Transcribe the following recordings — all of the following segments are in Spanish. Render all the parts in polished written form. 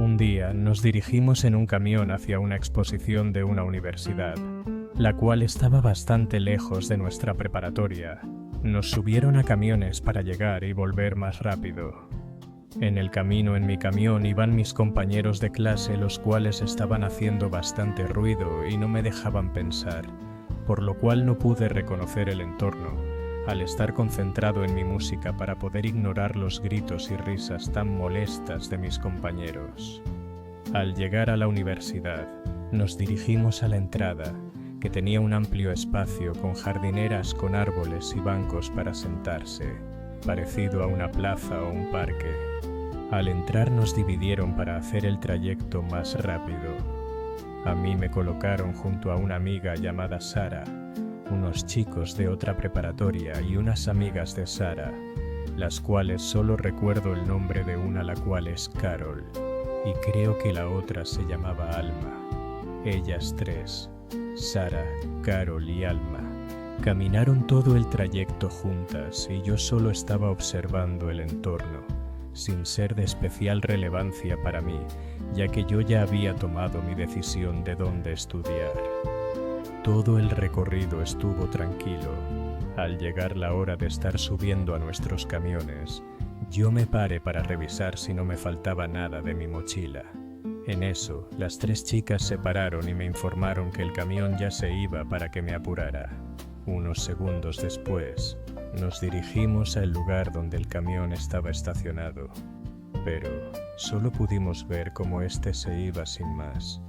Un día nos dirigimos en un camión hacia una exposición de una universidad, la cual estaba bastante lejos de nuestra preparatoria. Nos subieron a camiones para llegar y volver más rápido. En el camino en mi camión iban mis compañeros de clase, los cuales estaban haciendo bastante ruido y no me dejaban pensar, por lo cual no pude reconocer el entorno, al estar concentrado en mi música para poder ignorar los gritos y risas tan molestas de mis compañeros. Al llegar a la universidad, nos dirigimos a la entrada, que tenía un amplio espacio con jardineras con árboles y bancos para sentarse, parecido a una plaza o un parque. Al entrar nos dividieron para hacer el trayecto más rápido. A mí me colocaron junto a una amiga llamada Sara, unos chicos de otra preparatoria y unas amigas de Sara, las cuales solo recuerdo el nombre de una, la cual es Carol, y creo que la otra se llamaba Alma. Ellas tres, Sara, Carol y Alma, caminaron todo el trayecto juntas y yo solo estaba observando el entorno, sin ser de especial relevancia para mí, ya que yo ya había tomado mi decisión de dónde estudiar. Todo el recorrido estuvo tranquilo. Al llegar la hora de estar subiendo a nuestros camiones, yo me paré para revisar si no me faltaba nada de mi mochila. En eso, las tres chicas se pararon y me informaron que el camión ya se iba para que me apurara. Unos segundos después, nos dirigimos al lugar donde el camión estaba estacionado, pero solo pudimos ver cómo este se iba sin más.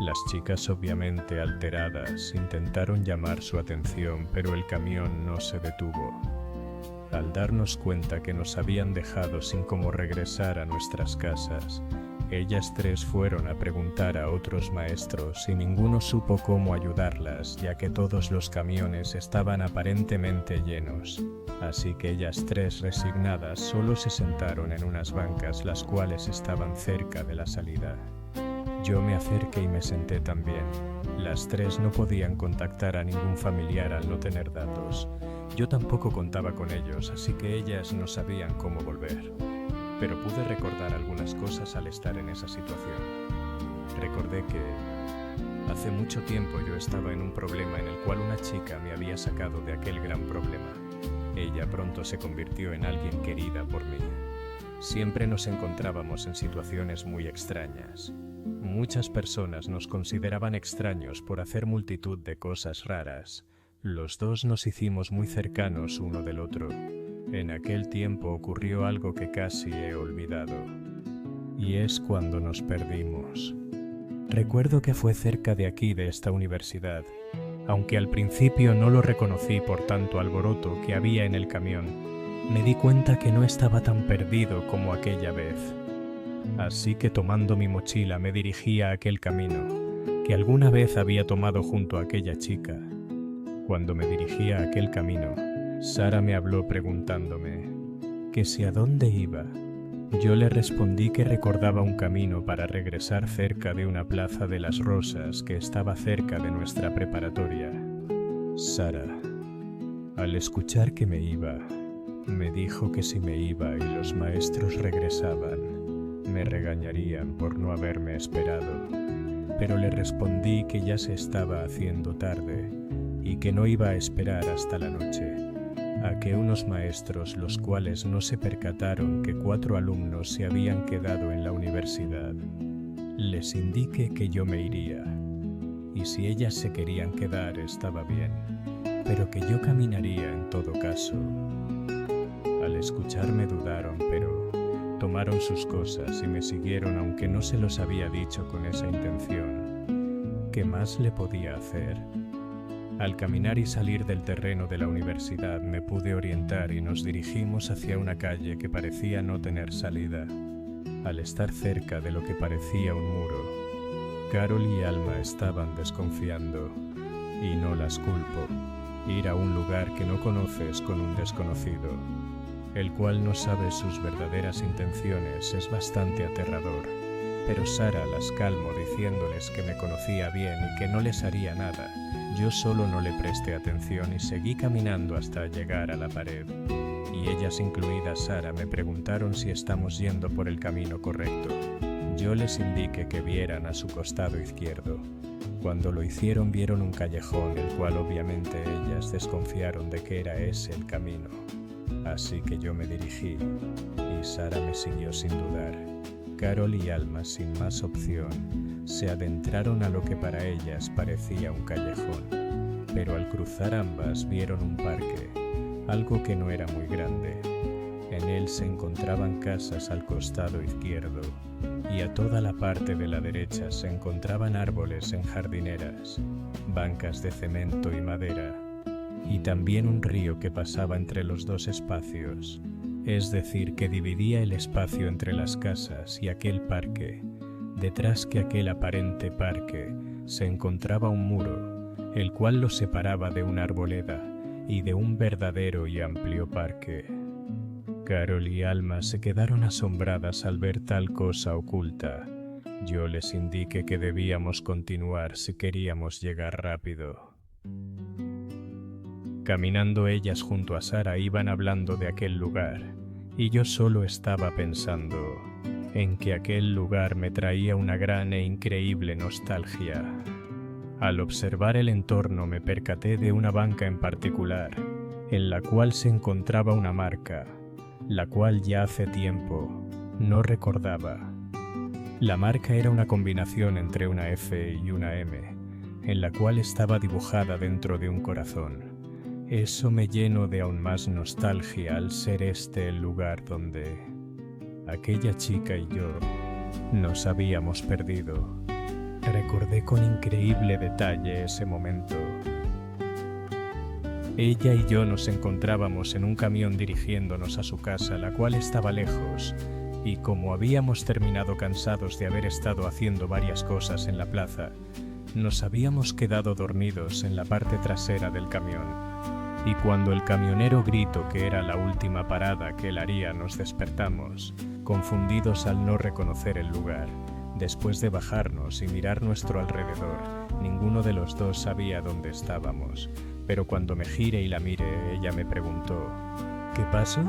Las chicas, obviamente alteradas, intentaron llamar su atención, pero el camión no se detuvo. Al darnos cuenta que nos habían dejado sin cómo regresar a nuestras casas, ellas tres fueron a preguntar a otros maestros y ninguno supo cómo ayudarlas, ya que todos los camiones estaban aparentemente llenos. Así que ellas tres, resignadas, solo se sentaron en unas bancas, las cuales estaban cerca de la salida. Yo me acerqué y me senté también. Las tres no podían contactar a ningún familiar al no tener datos. Yo tampoco contaba con ellos, así que ellas no sabían cómo volver. Pero pude recordar algunas cosas al estar en esa situación. Recordé que hace mucho tiempo yo estaba en un problema en el cual una chica me había sacado de aquel gran problema. Ella pronto se convirtió en alguien querida por mí. Siempre nos encontrábamos en situaciones muy extrañas. Muchas personas nos consideraban extraños por hacer multitud de cosas raras. Los dos nos hicimos muy cercanos uno del otro. En aquel tiempo ocurrió algo que casi he olvidado, y es cuando nos perdimos. Recuerdo que fue cerca de aquí, de esta universidad, aunque al principio no lo reconocí por tanto alboroto que había en el camión. Me di cuenta que no estaba tan perdido como aquella vez. Así que tomando mi mochila me dirigí a aquel camino que alguna vez había tomado junto a aquella chica. Cuando me dirigía a aquel camino, Sara me habló preguntándome que si a dónde iba. Yo le respondí que recordaba un camino para regresar cerca de una plaza de las Rosas que estaba cerca de nuestra preparatoria. Sara, al escuchar que me iba, me dijo que si me iba y los maestros regresaban, me regañarían por no haberme esperado. Pero le respondí que ya se estaba haciendo tarde y que no iba a esperar hasta la noche, a que unos maestros, los cuales no se percataron que 4 alumnos se habían quedado en la universidad, les indiqué que yo me iría, y si ellas se querían quedar estaba bien, pero que yo caminaría en todo caso. Al escucharme dudaron, pero tomaron sus cosas y me siguieron, aunque no se los había dicho con esa intención. ¿Qué más le podía hacer? Al caminar y salir del terreno de la universidad me pude orientar y nos dirigimos hacia una calle que parecía no tener salida. Al estar cerca de lo que parecía un muro, Carol y Alma estaban desconfiando, y no las culpo. Ir a un lugar que no conoces con un desconocido, el cual no sabe sus verdaderas intenciones, es bastante aterrador. Pero Sara las calmó diciéndoles que me conocía bien y que no les haría nada. Yo solo no le presté atención y seguí caminando hasta llegar a la pared. Y ellas, incluida Sara, me preguntaron si estamos yendo por el camino correcto. yo les indiqué que vieran a su costado izquierdo. Cuando lo hicieron vieron un callejón, el cual obviamente ellas desconfiaron de que era ese el camino. Así que yo me dirigí y Sara me siguió sin dudar. Carol y Alma, sin más opción, se adentraron a lo que para ellas parecía un callejón, pero al cruzar ambas vieron un parque, algo que no era muy grande. En él se encontraban casas al costado izquierdo y a toda la parte de la derecha se encontraban árboles en jardineras, bancas de cemento y madera, y también un río que pasaba entre los dos espacios, es decir, que dividía el espacio entre las casas y aquel parque. Detrás que aquel aparente parque se encontraba un muro, el cual lo separaba de una arboleda y de un verdadero y amplio parque. Carol y Alma se quedaron asombradas al ver tal cosa oculta. Yo les indiqué que debíamos continuar si queríamos llegar rápido. Caminando ellas junto a Sara iban hablando de aquel lugar, y yo solo estaba pensando en que aquel lugar me traía una gran e increíble nostalgia. Al observar el entorno me percaté de una banca en particular, en la cual se encontraba una marca, la cual ya hace tiempo no recordaba. La marca era una combinación entre una F y una M, en la cual estaba dibujada dentro de un corazón. Eso me llenó de aún más nostalgia al ser este el lugar donde aquella chica y yo nos habíamos perdido. Recordé con increíble detalle ese momento. Ella y yo nos encontrábamos en un camión dirigiéndonos a su casa, la cual estaba lejos, y como habíamos terminado cansados de haber estado haciendo varias cosas en la plaza, nos habíamos quedado dormidos en la parte trasera del camión, y cuando el camionero gritó que era la última parada que él haría, nos despertamos, confundidos al no reconocer el lugar. Después de bajarnos y mirar nuestro alrededor, ninguno de los dos sabía dónde estábamos, pero cuando me giré y la miré, ella me preguntó: ¿qué pasó?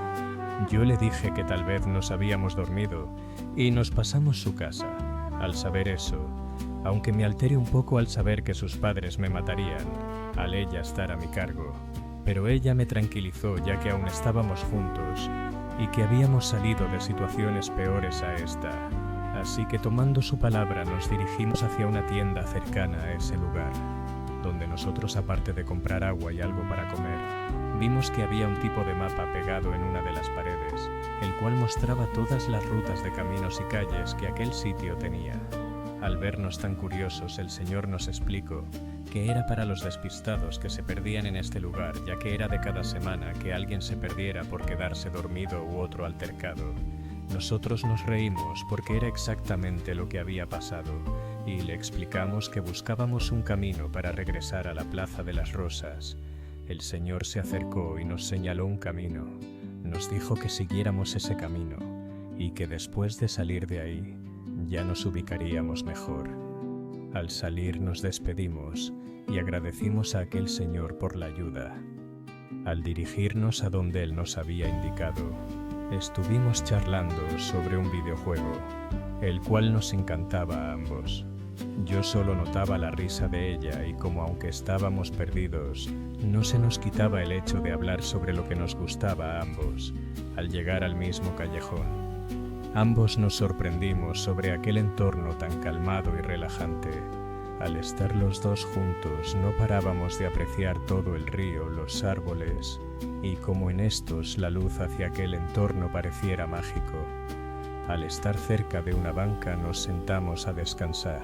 Yo le dije que tal vez nos habíamos dormido y nos pasamos su casa. Al saber eso, aunque me alteré un poco al saber que sus padres me matarían, al ella estar a mi cargo, pero ella me tranquilizó ya que aún estábamos juntos y que habíamos salido de situaciones peores a esta. Así que tomando su palabra nos dirigimos hacia una tienda cercana a ese lugar, donde nosotros, aparte de comprar agua y algo para comer, vimos que había un tipo de mapa pegado en una de las paredes, el cual mostraba todas las rutas de caminos y calles que aquel sitio tenía. Al vernos tan curiosos, el señor nos explicó que era para los despistados que se perdían en este lugar, ya que era de cada semana que alguien se perdiera por quedarse dormido u otro altercado. Nosotros nos reímos porque era exactamente lo que había pasado y le explicamos que buscábamos un camino para regresar a la Plaza de las Rosas. El señor se acercó y nos señaló un camino. Nos dijo que siguiéramos ese camino y que después de salir de ahí ya nos ubicaríamos mejor. Al salir nos despedimos y agradecimos a aquel señor por la ayuda. Al dirigirnos a donde él nos había indicado, estuvimos charlando sobre un videojuego, el cual nos encantaba a ambos. Yo solo notaba la risa de ella y como aunque estábamos perdidos, no se nos quitaba el hecho de hablar sobre lo que nos gustaba a ambos. Al llegar al mismo callejón, ambos nos sorprendimos sobre aquel entorno tan calmado y relajante. Al estar los dos juntos no parábamos de apreciar todo el río, los árboles, y como en estos la luz hacia aquel entorno pareciera mágico. Al estar cerca de una banca nos sentamos a descansar.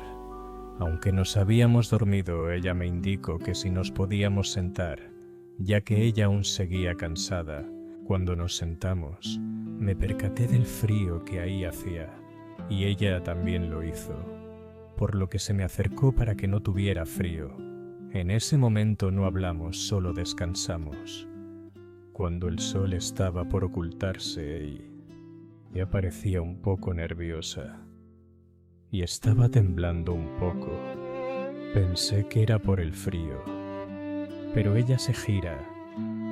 Aunque nos habíamos dormido, ella me indicó que si nos podíamos sentar, ya que ella aún seguía cansada. Cuando nos sentamos, me percaté del frío que ahí hacía, y ella también lo hizo, por lo que se me acercó para que no tuviera frío. En ese momento no hablamos, solo descansamos. Cuando el sol estaba por ocultarse y aparecía un poco nerviosa, y estaba temblando un poco. Pensé que era por el frío, pero ella se gira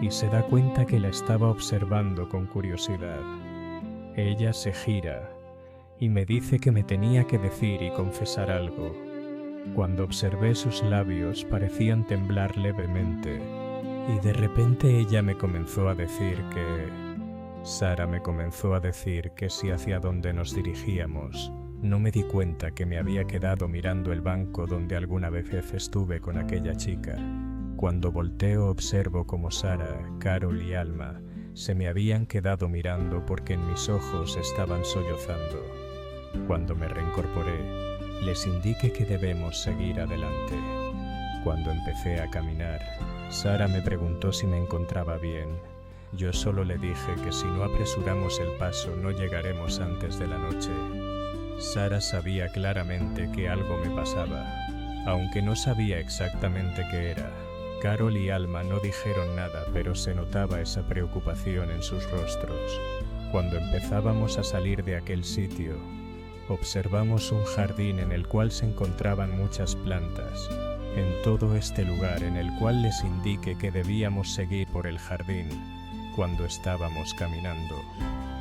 y se da cuenta que la estaba observando con curiosidad. Ella se gira y me dice que me tenía que decir y confesar algo. Cuando observé sus labios parecían temblar levemente, y de repente ella me comenzó a decir Sara me comenzó a decir que si hacia donde nos dirigíamos. No me di cuenta que me había quedado mirando el banco donde alguna vez estuve con aquella chica. Cuando volteo observo como Sara, Carol y Alma se me habían quedado mirando porque en mis ojos estaban sollozando. Cuando me reincorporé, les indiqué que debemos seguir adelante. Cuando empecé a caminar, Sara me preguntó si me encontraba bien. Yo solo le dije que si no apresuramos el paso no llegaremos antes de la noche. Sara sabía claramente que algo me pasaba, aunque no sabía exactamente qué era. Carol y Alma no dijeron nada, pero se notaba esa preocupación en sus rostros. Cuando empezábamos a salir de aquel sitio, observamos un jardín en el cual se encontraban muchas plantas. En todo este lugar en el cual les indiqué que debíamos seguir por el jardín, cuando estábamos caminando,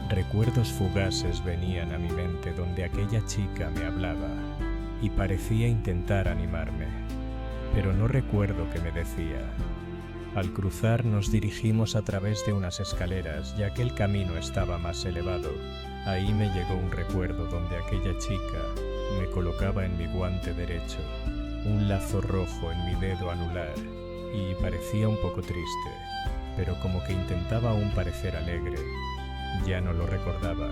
recuerdos fugaces venían a mi mente donde aquella chica me hablaba y parecía intentar animarme, pero no recuerdo qué me decía. Al cruzar nos dirigimos a través de unas escaleras, ya que el camino estaba más elevado. Ahí me llegó un recuerdo donde aquella chica me colocaba en mi guante derecho un lazo rojo en mi dedo anular y parecía un poco triste, pero como que intentaba aún parecer alegre. Ya no lo recordaba.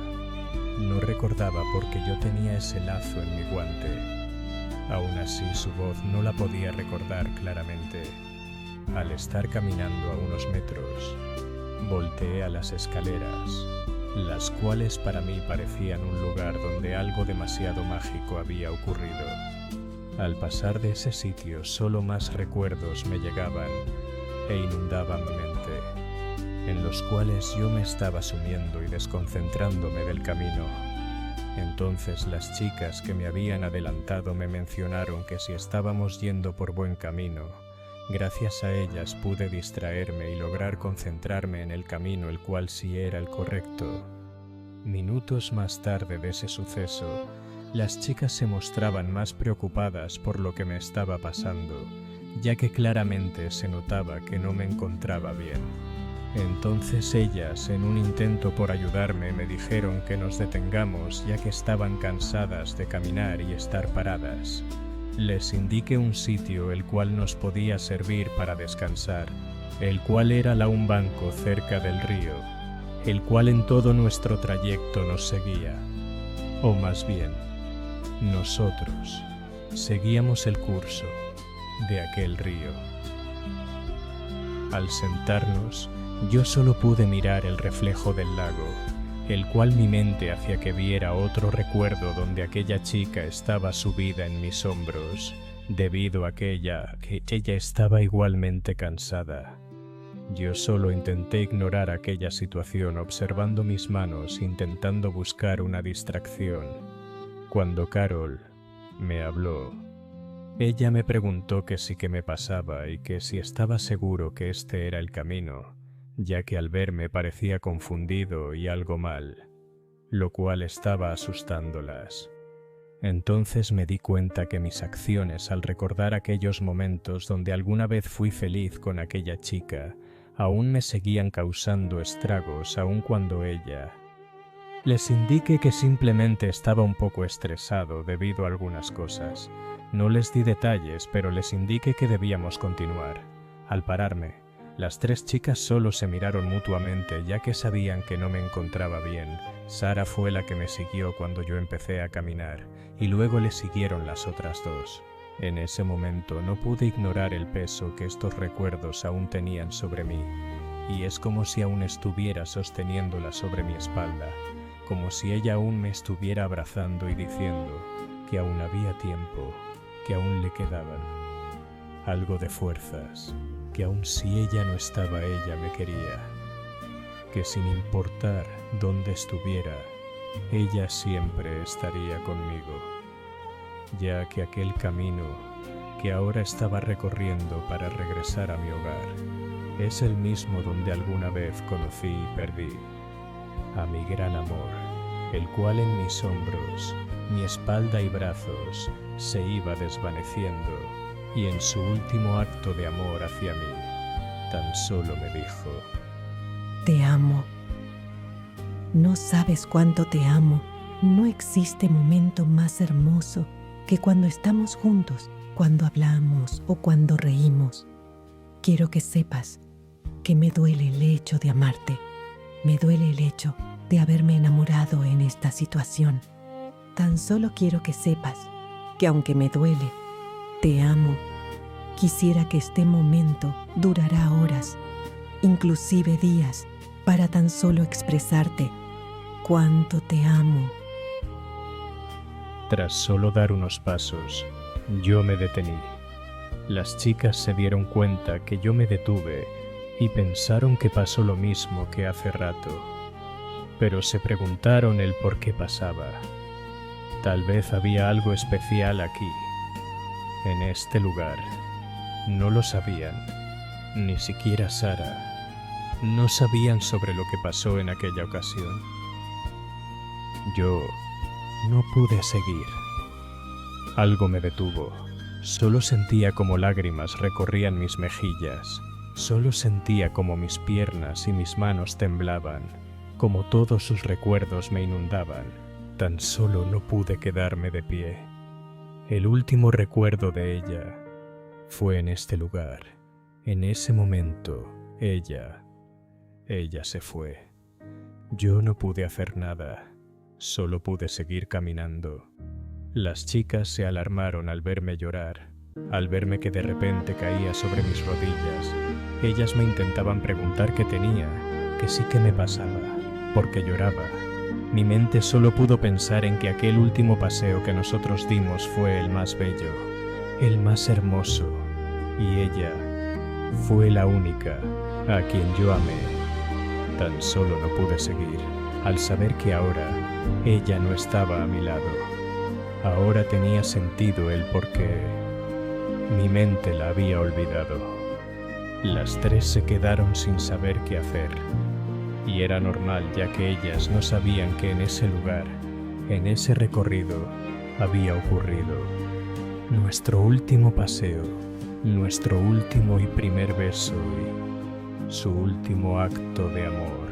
No recordaba porque yo tenía ese lazo en mi guante. Aún así su voz no la podía recordar claramente. Al estar caminando a unos metros, volteé a las escaleras, las cuales para mí parecían un lugar donde algo demasiado mágico había ocurrido. Al pasar de ese sitio solo más recuerdos me llegaban e inundaban mi mente, en los cuales yo me estaba sumiendo y desconcentrándome del camino. Entonces las chicas que me habían adelantado me mencionaron que si estábamos yendo por buen camino, gracias a ellas pude distraerme y lograr concentrarme en el camino, el cual sí era el correcto. Minutos más tarde de ese suceso, las chicas se mostraban más preocupadas por lo que me estaba pasando, ya que claramente se notaba que no me encontraba bien. Entonces ellas, en un intento por ayudarme, me dijeron que nos detengamos ya que estaban cansadas de caminar y estar paradas. Les indiqué un sitio el cual nos podía servir para descansar, el cual era un banco cerca del río, el cual en todo nuestro trayecto nos seguía, o más bien, nosotros seguíamos el curso de aquel río. Al sentarnos, yo solo pude mirar el reflejo del lago, el cual mi mente hacía que viera otro recuerdo donde aquella chica estaba subida en mis hombros, debido a que ella estaba igualmente cansada. Yo solo intenté ignorar aquella situación observando mis manos, intentando buscar una distracción. Cuando Carol me habló, ella me preguntó que sí que me pasaba y que si estaba seguro que este era el camino, ya que al verme parecía confundido y algo mal, lo cual estaba asustándolas. Entonces me di cuenta que mis acciones al recordar aquellos momentos donde alguna vez fui feliz con aquella chica, aún me seguían causando estragos aun cuando ella. Les indiqué que simplemente estaba un poco estresado debido a algunas cosas. No les di detalles, pero les indiqué que debíamos continuar. Al pararme, las tres chicas solo se miraron mutuamente ya que sabían que no me encontraba bien. Sara fue la que me siguió cuando yo empecé a caminar y luego le siguieron las otras dos. En ese momento no pude ignorar el peso que estos recuerdos aún tenían sobre mí, y es como si aún estuviera sosteniéndola sobre mi espalda, como si ella aún me estuviera abrazando y diciendo que aún había tiempo, que aún le quedaban algo de fuerzas, que aún si ella no estaba, ella me quería, que sin importar dónde estuviera, ella siempre estaría conmigo, ya que aquel camino que ahora estaba recorriendo para regresar a mi hogar es el mismo donde alguna vez conocí y perdí a mi gran amor, el cual en mis hombros, mi espalda y brazos se iba desvaneciendo, y en su último acto de amor hacia mí, tan solo me dijo: Te amo. No sabes cuánto te amo. No existe momento más hermoso que cuando estamos juntos, cuando hablamos o cuando reímos. Quiero que sepas que me duele el hecho de amarte. Me duele el hecho de haberme enamorado en esta situación. Tan solo quiero que sepas que aunque me duele, te amo. Quisiera que este momento durara horas, inclusive días, para tan solo expresarte cuánto te amo. Tras solo dar unos pasos, yo me detení. Las chicas se dieron cuenta que yo me detuve y pensaron que pasó lo mismo que hace rato, pero se preguntaron el por qué pasaba. Tal vez había algo especial aquí, en este lugar. No lo sabían, ni siquiera Sara. No sabían sobre lo que pasó en aquella ocasión. Yo no pude seguir. Algo me detuvo. Solo sentía como lágrimas recorrían mis mejillas. Solo sentía como mis piernas y mis manos temblaban, como todos sus recuerdos me inundaban. Tan solo no pude quedarme de pie. El último recuerdo de ella fue en este lugar. En ese momento, ella se fue. Yo no pude hacer nada. Solo pude seguir caminando. Las chicas se alarmaron al verme llorar, al verme que de repente caía sobre mis rodillas. Ellas me intentaban preguntar qué tenía, que sí que me pasaba, porque lloraba. Mi mente solo pudo pensar en que aquel último paseo que nosotros dimos fue el más bello, el más hermoso, y ella fue la única a quien yo amé. Tan solo no pude seguir, al saber que ahora ella no estaba a mi lado. Ahora tenía sentido el porqué. Mi mente la había olvidado. Las tres se quedaron sin saber qué hacer. Y era normal, ya que ellas no sabían que en ese lugar, en ese recorrido, había ocurrido nuestro último paseo, nuestro último y primer beso y su último acto de amor.